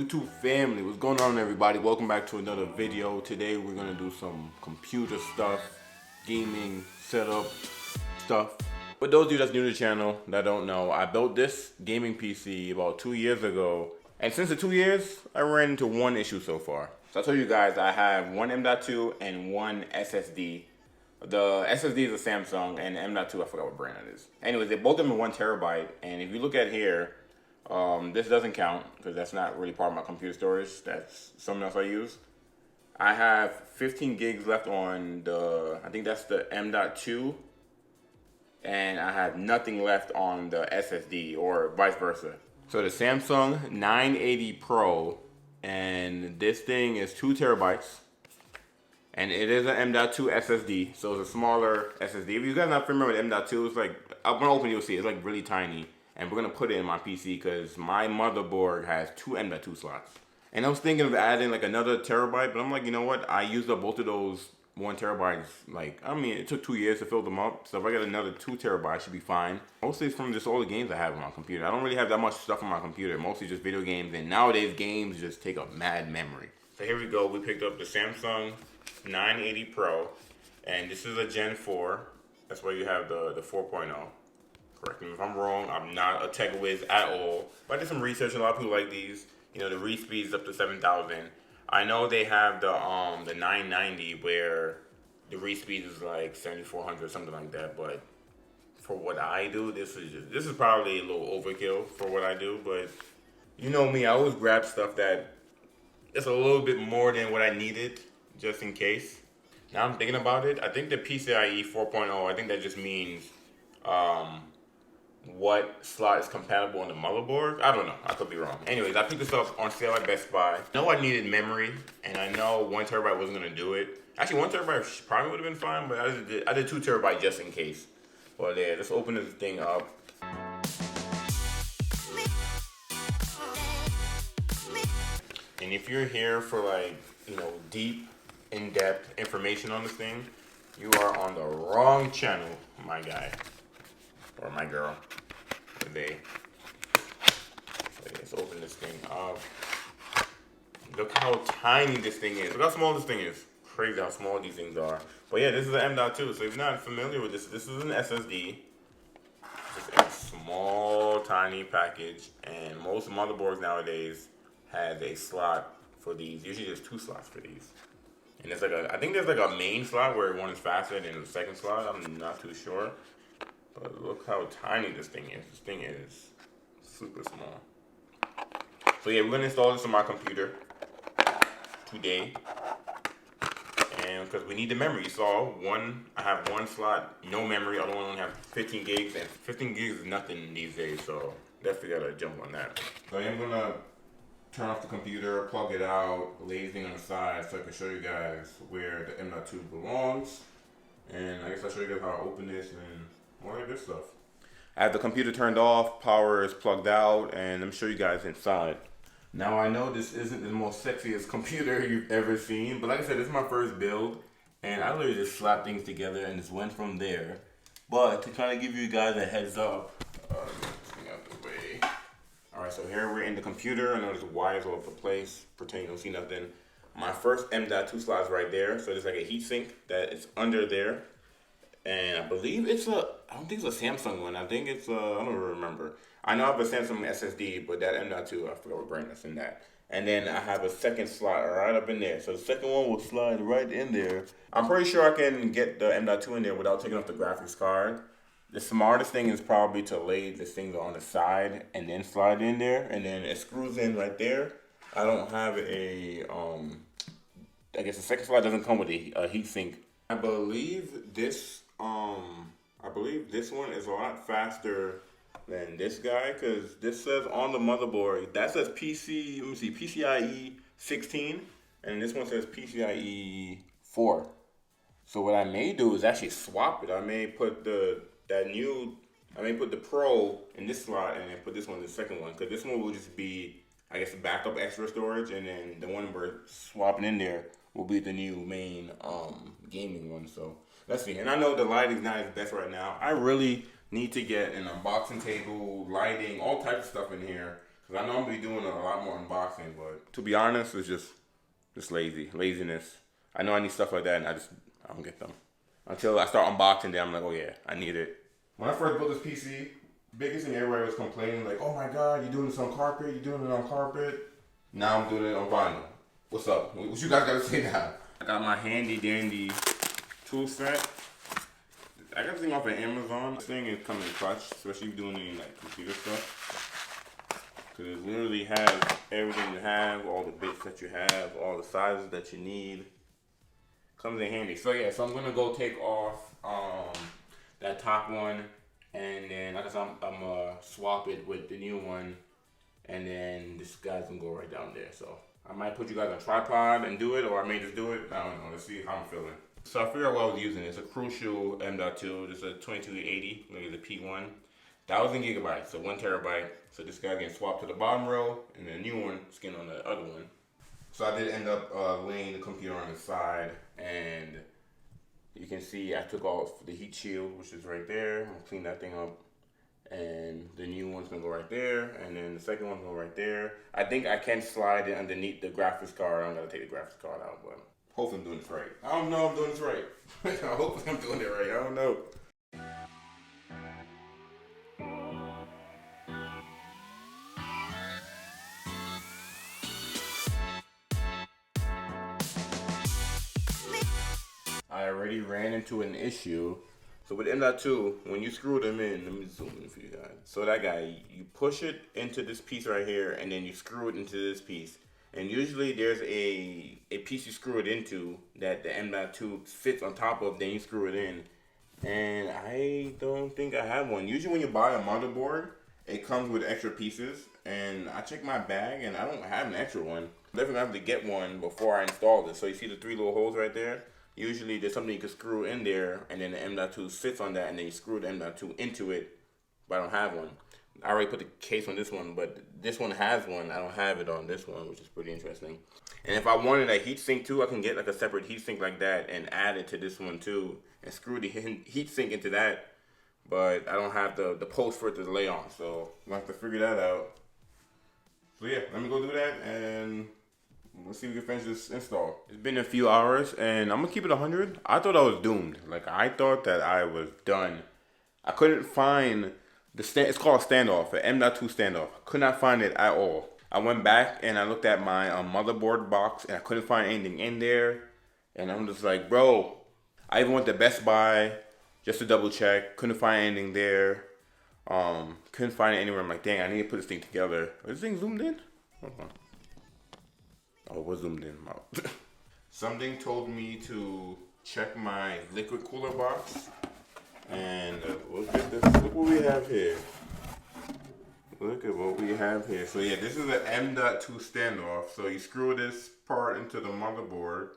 YouTube family, what's going on everybody? Welcome back to another video. Today we're gonna do some computer stuff, gaming, setup stuff. For those of you that's new to the channel that don't know, I built this gaming PC about 2 years ago. And since the 2 years, I ran into one issue so far. So I told you guys I have one M.2 and one SSD. The SSD is a Samsung and the M.2, I forgot what brand it is. Anyways, they both of them are 1 terabyte. And if you look at here, this doesn't count because that's not really part of my computer storage. That's something else I use. I have 15 gigs left on I think that's the M.2. And I have nothing left on the SSD or vice versa. So the Samsung 980 Pro, and this thing is 2 terabytes. And it is an M.2 SSD, so it's a smaller SSD. If you guys are not familiar with M.2, it's like, I'm gonna open it, you'll see, it's like really tiny. And we're gonna put it in my PC because my motherboard has 2 M.2 slots. And I was thinking of adding like another terabyte, but I'm like, you know what? I used up both of those 1 terabytes. Like, I mean, it took 2 years to fill them up. So if I get another 2 terabytes, I should be fine. Mostly it's from just all the games I have on my computer. I don't really have that much stuff on my computer. Mostly just video games. And nowadays, games just take up mad memory. So here we go. We picked up the Samsung 980 Pro. And this is a Gen 4. That's why you have the 4.0. Correct me if I'm wrong. I'm not a tech whiz at all. But I did some research, and a lot of people like these. You know, the read speed is up to 7,000. I know they have the 990 where the read speed is like 7,400 or something like that. But for what I do, this is probably a little overkill for what I do. But you know me, I always grab stuff that is a little bit more than what I needed, just in case. Now I'm thinking about it. I think the PCIe 4.0. I think that just means what slot is compatible on the motherboard. I don't know. I could be wrong. Anyways, I picked this up on sale at Best Buy. I know I needed memory, and I know 1 terabyte wasn't going to do it. Actually, 1 terabyte probably would have been fine, but I did 2 terabyte just in case. Well, yeah, let's open this thing up. And if you're here for like, you know, deep, in-depth information on this thing, you are on the wrong channel, my guy. Or my girl. Today. So let's open this thing up. Look how tiny this thing is. Look how small this thing is. Crazy how small these things are. But yeah, this is an M.2. So if you're not familiar with this, this is an SSD. Just a small, tiny package. And most motherboards nowadays have a slot for these. Usually there's 2 slots for these. And there's like I think there's like a main slot where one is faster than the second slot. I'm not too sure. But look how tiny this thing is. This thing is super small. So yeah, we're gonna install this on my computer today. And because we need the memory. You saw I have 1 slot, no memory. Other one only have 15 gigs, and 15 gigs is nothing these days. So definitely gotta jump on that. So I am gonna turn off the computer, plug it out, lay this thing on the side so I can show you guys where the M.2 belongs. And I guess I'll show you guys how to open this and more of good stuff. I have the computer turned off, power is plugged out, and let me show you guys inside. Now I know this isn't the most sexiest computer you've ever seen, but like I said, this is my first build, and I literally just slapped things together and just went from there. But to kind of give you guys a heads up, get this thing out the way. Alright, so here we're in the computer. I know there's wires all over the place, pretend you don't see nothing. My first M.2 slot is right there, so there's like a heatsink that is under there. And I believe I don't think it's a Samsung one. I think it's I don't remember. I know I have a Samsung SSD, but that M.2, I forgot what brand that's in that. And then I have a second slot right up in there. So the second one will slide right in there. I'm pretty sure I can get the M.2 in there without taking off the graphics card. The smartest thing is probably to lay this thing on the side and then slide in there. And then it screws in right there. I don't have I guess the second slot doesn't come with a heatsink. I believe this one is a lot faster than this guy, because this says on the motherboard, that says PCIe 16, and this one says PCIe 4. So what I may do is actually swap it. I may put the Pro in this slot and then put this one in the second one, because this one will just be, I guess, backup extra storage, and then the one we're swapping in there will be the new main gaming one. So let's see. And I know the lighting's not as best right now. I really need to get an unboxing table, lighting, all types of stuff in here. Because I know I'm going to be doing a lot more unboxing, but to be honest, it's just laziness. I know I need stuff like that, and I don't get them. Until I start unboxing them, I'm like, oh yeah, I need it. When I first built this PC, biggest thing everybody was complaining, like, oh my god, you're doing this on carpet, you're doing it on carpet. Now I'm doing it on vinyl. What's up? What you guys gotta say now? I got my handy dandy tool set. I got this thing off of Amazon. This thing is coming in clutch, especially if you're doing any like computer stuff. Cause it literally has everything you have, all the bits that you have, all the sizes that you need. Comes in handy. So yeah, so I'm gonna go take off that top one, and then like I said, I'm gonna swap it with the new one, and then this guy's gonna go right down there. So I might put you guys on a tripod and do it, or I may just do it. I don't know. Let's see how I'm feeling. So I figured out what I was using. It's a Crucial M.2. This is a 2280, maybe the P1. 1,000 gigabytes, so 1 terabyte. So this guy's getting swapped to the bottom row, and then the new one is getting on the other one. So I did end up laying the computer on the side, and you can see I took off the heat shield, which is right there. I'm gonna clean that thing up, and the new one's gonna go right there, and then the second one's gonna go right there. I think I can slide it underneath the graphics card. I'm gonna take the graphics card out, but hopefully I'm doing this right. I don't know if I'm doing this right. Hopefully I'm doing it right. I don't know. I already ran into an issue. So with M.2, when you screw them in, let me zoom in for you guys. So that guy, you push it into this piece right here, and then you screw it into this piece. And usually there's a piece you screw it into that the M.2 fits on top of, then you screw it in. And I don't think I have one. Usually when you buy a motherboard, it comes with extra pieces. And I checked my bag, and I don't have an extra one. I'm definitely have to get one before I install this. So you see the 3 little holes right there? Usually there's something you can screw in there, and then the M.2 sits on that, and then you screw the M.2 into it, but I don't have one. I already put the case on this one, but this one has one. I don't have it on this one, which is pretty interesting. And if I wanted a heatsink too, I can get like a separate heatsink like that and add it to this one too, and screw the heatsink into that, but I don't have the post for it to lay on, so I'm gonna have to figure that out. So yeah, let me go do that, and let's see if we can finish this install. It's been a few hours, and I'm gonna keep it 100. I thought I was doomed. Like, I thought that I was done. I couldn't find the stand. It's called a standoff, an M.2 standoff. I could not find it at all. I went back and I looked at my motherboard box, and I couldn't find anything in there. And I'm just like, bro. I even went to Best Buy just to double check. Couldn't find anything there. Couldn't find it anywhere. I'm like, dang, I need to put this thing together. Is this thing zoomed in? Hold on. Oh, it was zoomed in. Something told me to check my liquid cooler box, and look at this. Look what we have here. Look at what we have here. So yeah, this is an M.2 standoff. So you screw this part into the motherboard.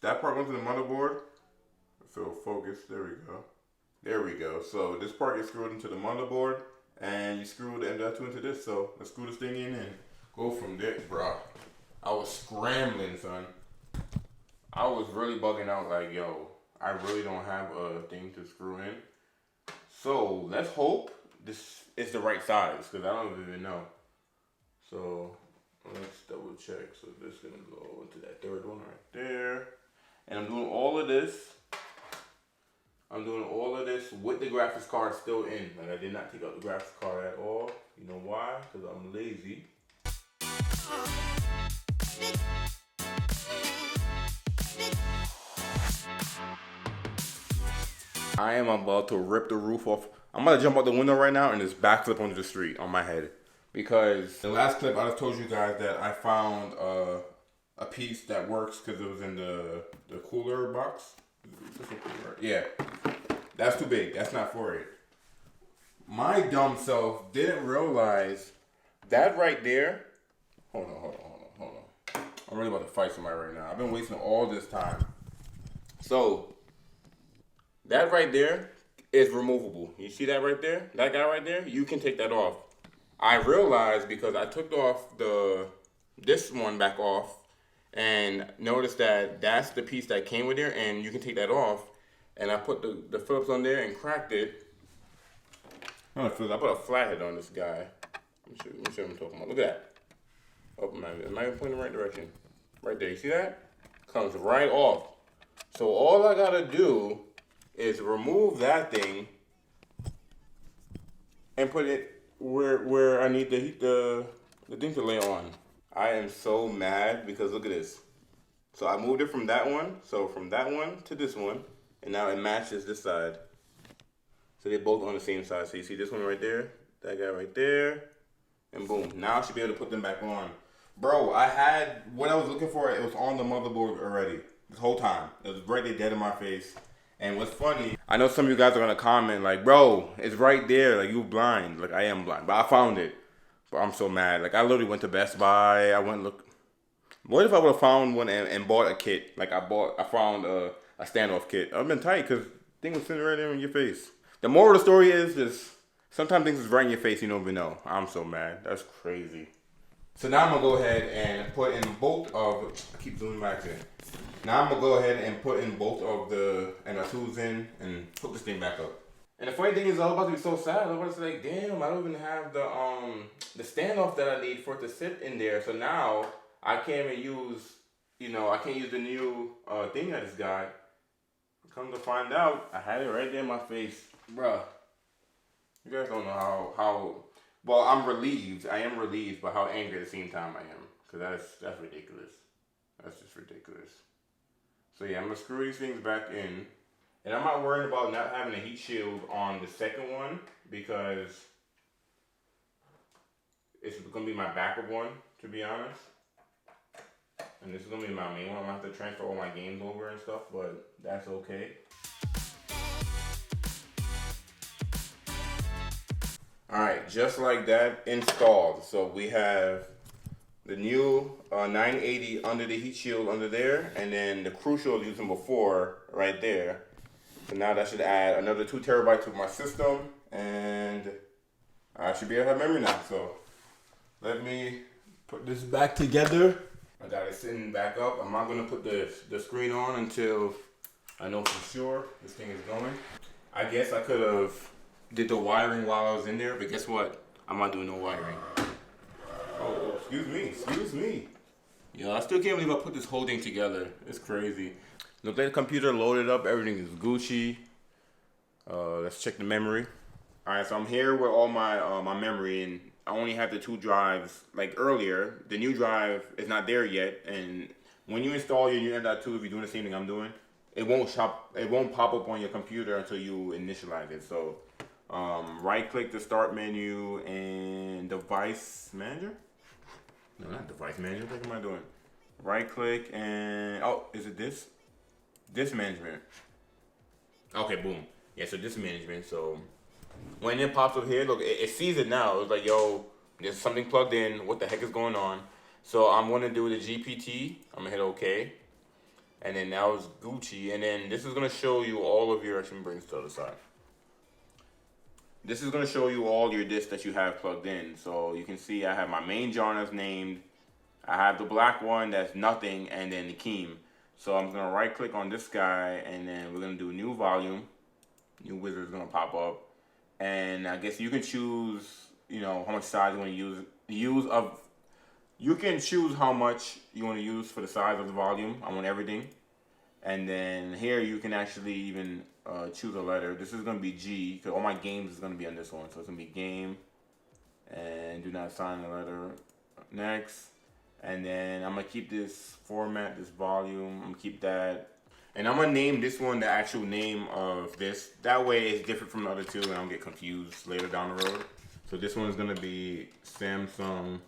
That part went to the motherboard. So focus. There we go. There we go. So this part gets screwed into the motherboard, and you screw the M.2 into this. So let's screw this thing in and go from there, bro. I was scrambling, son. I was really bugging out like, yo, I really don't have a thing to screw in. So let's hope this is the right size, because I don't even know. So let's double check. So this is going to go into that third one right there. And I'm doing all of this. I'm doing all of this with the graphics card still in. Like, I did not take out the graphics card at all. You know why? Because I'm lazy. I am about to rip the roof off. I'm about to jump out the window right now and just backflip onto the street on my head. Because the last clip I just told you guys that I found a piece that works because it was in the cooler box. Yeah, that's too big. That's not for it. My dumb self didn't realize that right there. Hold on. I'm really about to fight somebody right now. I've been wasting all this time. So that right there is removable. You see that right there? That guy right there? You can take that off. I realized because I took off this one back off and noticed that that's the piece that came with there, and you can take that off. And I put the Phillips on there and cracked it. I put a flathead on this guy. Let me show you what I'm talking about. Look at that. Oh, am I pointing in the right direction? Right there. You see that? Comes right off. So all I gotta do is remove that thing and put it where I need the thing to lay on. I am so mad because look at this. So I moved it from that one. So from that one to this one, and now it matches this side. So they're both on the same side. So you see this one right there, that guy right there, and boom. Now I should be able to put them back on. Bro, I had what I was looking for. It was on the motherboard already this whole time. It was right there, dead in my face. And what's funny, I know some of you guys are gonna comment like, bro, it's right there. Like, you blind. Like, I am blind, but I found it. But I'm so mad. Like, I literally went to Best Buy. I went look. What if I would have found one and bought a kit? Like, I found a standoff kit. I've been tight because thing was sitting right there in your face. The moral of the story is just sometimes things is right in your face you don't even know. I'm so mad. That's crazy. So now I'm gonna go ahead and put in both of. I keep zooming back in. Now I'm gonna go ahead and put in both of the tools in and hook this thing back up. And the funny thing is, I was about to be so sad. I was like, damn, I don't even have the standoff that I need for it to sit in there. So now I can't even use, I can't use the new thing I just got. Come to find out, I had it right there in my face, bruh. You guys don't know how. Well, I'm relieved. I am relieved, but how angry at the same time I am, because that's ridiculous. That's just ridiculous. So yeah, I'm gonna screw these things back in, and I'm not worried about not having a heat shield on the second one because it's gonna be my backup one, to be honest. And this is gonna be my main one. I'm gonna have to transfer all my games over and stuff, but that's okay. Alright, just like that, installed. So we have the new 980 under the heat shield under there, and then the Crucial I was using before right there. So now that should add another 2 terabytes to my system, and I should be able to have memory now. So let me put this back together. I got it sitting back up. I'm not gonna put the screen on until I know for sure this thing is going. I guess I could have did the wiring while I was in there, but guess what? I'm not doing no wiring. Oh, excuse me. Yo, I still can't believe I put this whole thing together. It's crazy. Look like the computer loaded up. Everything is Gucci. Let's check the memory. All right, so I'm here with all my memory, and I only have the 2 drives. Like earlier, the new drive is not there yet, and when you install your new M.2, if you're doing the same thing I'm doing, it won't pop up on your computer until you initialize it. So right-click the Start menu and Device Manager. No, not Device Manager. What am I doing? Right-click and is it this? Disk Management. Okay, boom. Yeah, so Disk Management. So when it pops up here, look, it sees it now. It's like, yo, there's something plugged in. What the heck is going on? So I'm gonna do the GPT. I'm gonna hit OK, and then now it's Gucci, and then this is gonna show you all of your. Actually, bring this to the other side. This is going to show you all your discs that you have plugged in. So you can see I have my main John as named. I have the black one that's nothing, and then the Keem. So I'm going to right click on this guy, and then we're going to do new volume. New wizard is going to pop up. And I guess you can choose, how much size you want to use. You can choose how much you want to use for the size of the volume. I want everything. And then here you can actually even choose a letter. This is going to be G, because all my games is going to be on this one. So it's going to be game, and do not assign a letter. Next. And then I'm going to keep this format, this volume. I'm going to keep that. And I'm going to name this one the actual name of this. That way it's different from the other 2, and I don't get confused later down the road. So this one is going to be Samsung.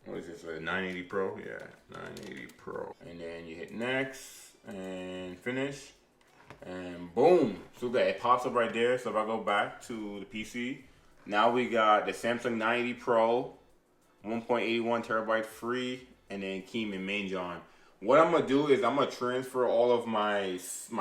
What is this, a 980 Pro? Yeah, 980 Pro. And then you hit next and finish. And boom. So that it pops up right there. So if I go back to the PC, now we got the Samsung 980 Pro, 1.81 terabyte free, and then Keem and main John. What I'm gonna do is I'm gonna transfer all of my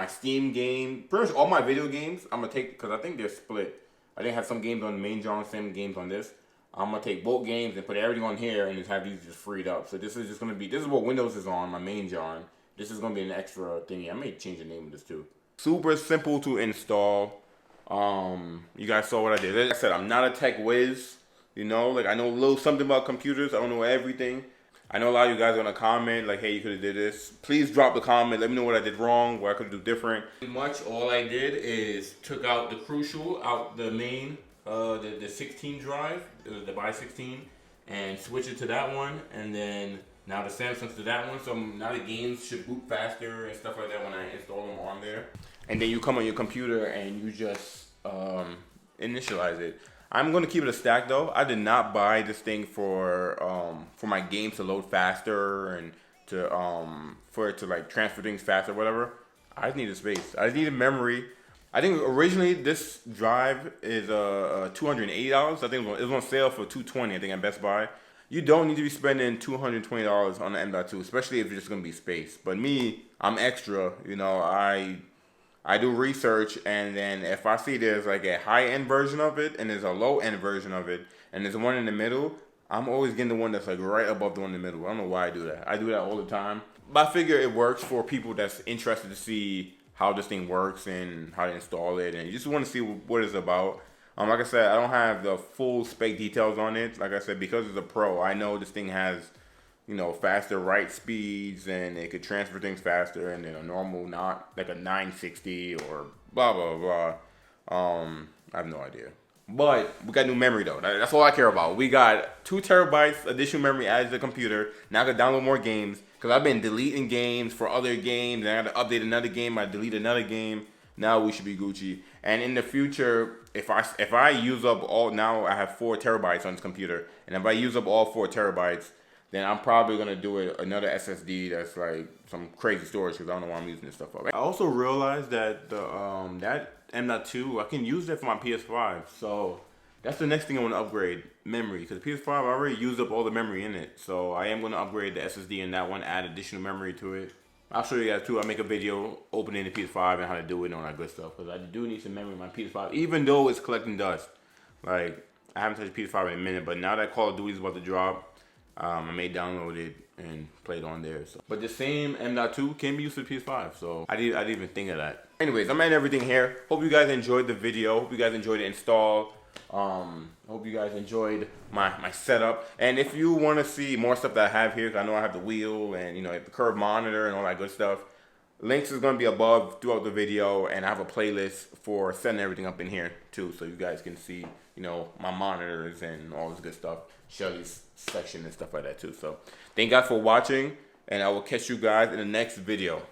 Steam game, pretty much all my video games. I'm gonna take, because I think they're split. I didn't have some games on the main John, some games on this. I'm going to take both games and put everything on here and just have these just freed up. So this is just going to be, this is what Windows is on, my main John. This is going to be an extra thingy. I may change the name of this too. Super simple to install. You guys saw what I did. Like I said, I'm not a tech whiz. You know, like I know a little something about computers. I don't know everything. I know a lot of you guys are gonna comment like, "Hey, you could have did this." Please drop the comment. Let me know what I did wrong, what I could do different. Pretty much all I did is took out the crucial, out the main, the 16 drive, the by 16, and switch it to that one, and then now the Samsung's to that one. So now the games should boot faster and stuff like that when I install them on there. And then you come on your computer and you just initialize it. I'm gonna keep it a stack though. I did not buy this thing for my games to load faster and to for it to like transfer things faster, or whatever. I just needed space. I just needed memory. I think originally this drive is $280. I think it was on sale for $220. I think at Best Buy. You don't need to be spending $220 on the M.2, especially if it's just gonna be space. But me, I'm extra. You know, I do research, and then if I see there's like a high-end version of it and there's a low-end version of it and there's one in the middle, I'm always getting the one that's like right above the one in the middle. I don't know why I do that. I do that all the time. But I figure it works for people that's interested to see how this thing works and how to install it, and you just want to see what it's about. Like I said, I don't have the full spec details on it. Like I said, because it's a Pro, I know this thing has, you know, faster write speeds and it could transfer things faster and then a normal, not like a 960 or blah blah blah. I have no idea. But we got new memory though. That's all I care about. We got 2 terabytes additional memory added to the computer. Now I can download more games because I've been deleting games for other games. And I got to update another game. I delete another game. Now we should be Gucci. And in the future, if I use up all, now I have 4 terabytes on this computer, and if I use up all 4 terabytes, then I'm probably gonna do another SSD that's like some crazy storage because I don't know why I'm using this stuff up. I also realized that the that M.2, I can use that for my PS5. So that's the next thing I want to upgrade, memory, because PS5 I already used up all the memory in it. So I am gonna upgrade the SSD in that one, add additional memory to it. I'll show you guys too. I'll make a video opening the PS5 and how to do it and all that good stuff, because I do need some memory in my PS5, even though it's collecting dust. Like, I haven't touched PS5 in a minute, but now that Call of Duty is about to drop, I may download it and play it on there. So. But the same M.2 can be used for PS5, so I didn't even think of that. Anyways, I'm ending everything here. Hope you guys enjoyed the video. Hope you guys enjoyed the install. Hope you guys enjoyed my setup. And if you want to see more stuff that I have here, because I know I have the wheel and, you know, the curved monitor and all that good stuff, links is going to be above throughout the video, and I have a playlist for setting everything up in here too, so you guys can see, you know, my monitors and all this good stuff, Shelly's section and stuff like that too. So thank you guys for watching, and I will catch you guys in the next video.